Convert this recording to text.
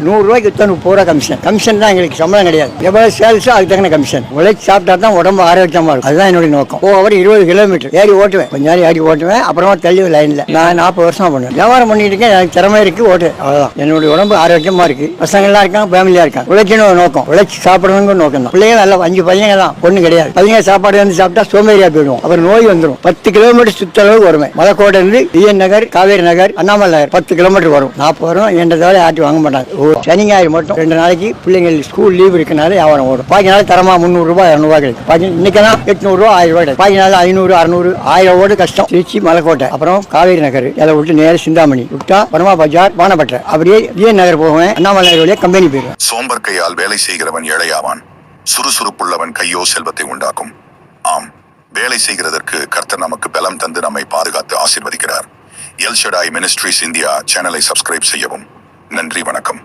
100 ரூபாய்க்கு 30 ரூபா கமிஷன் தான் எங்களுக்கு சம்பளம் கிடையாது. எவ்வளவு சேல்ஸோ அதுக்கு தகுந்த கமிஷன். உழைச்சி சாப்பிட்டா தான் உடம்பு ஆரோக்கியமா இருக்கும். அதுதான் என்னுடைய நோக்கம். ஒவ்வொரு 20 கிலோமீட்டர் ஏறி ஓட்டுவேன். கொஞ்ச நேரம் ஏறி ஓட்டுவேன். அப்புறமா தள்ளி லைன்ல நான் 40 வருஷமா பண்ணுவேன். வியாபாரம் பண்ணிட்டு இருக்கேன். எனக்கு திறமை இருக்கு. ஓட்டு அவ்வளவுதான். என்னுடைய உடம்பு ஆரோக்கியமா இருக்கு. பசங்க எல்லாம் இருக்காங்க, ஃபேமிலியா இருக்காங்க. உழைக்கணும் நோக்கம். உழைச்சி சாப்பிடணுங்கிற நோக்கம் தான். பிள்ளைங்க நல்லா 5 பையங்க தான், பொண்ணு கிடையாது. பையங்க சாப்பாடு வந்து சாப்பிட்டா சோம்பேறியா போயிடுவோம். அப்புறம் நோய் வந்துடும். 10 கிலோமீட்டர் சுற்றளவு வருவேன். மலைக்கோட்டை இருந்து டிஎன் நகர், காவேரி நகர், அண்ணாமலை நகர் 10 கிலோமீட்டர் வரும். 40 வரும். என்றதால ஆட்டி வாங்க மாட்டாங்க. சனி ஞாயிறு மட்டும் 2 நாளைக்கு பிள்ளைங்க ஸ்கூல் லீவ் இருக்கனால வியாபாரம் ஓடும். பாக்கி நாள் தரமா 300 ரூபாய் 200 ரூபாய் கிடைக்கும். பாக்கி இன்னைக்கெல்லாம் 800 ரூபாய் 1000 ரூபாய் கிடைக்கும். பாக்கி நாள் 500 600 1000 ஓடு கஷ்டம். திருச்சி மலைக்கோட்டை, அப்புறம் காவேரி நகர் இதை விட்டு நேர சிந்தாமணி விட்டா பரமா பஜார் பானப்பட்டை, அப்படியே டிஎன் நகர் போவேன். அண்ணாமலை நகர் வழியா கம்பெனி போயிடுவேன். சோம்பர் கையால் வேலை செய்கிறவன் ஏழையாவான், சுறுசுறுப்புள்ளவன் கையோ செல்வத்தை உண்டாக்கும். ஆம், வேலை செய்கிறதற்கு கர்த்தர் நமக்கு பலம் தந்து நம்மை பாதுகாத்து ஆசீர்வதிக்கிறார். எல் ஷடாய் மினிஸ்ட்ரிஸ் இந்தியா சேனலை சப்ஸ்கிரைப் செய்யவும். நன்றி, வணக்கம்.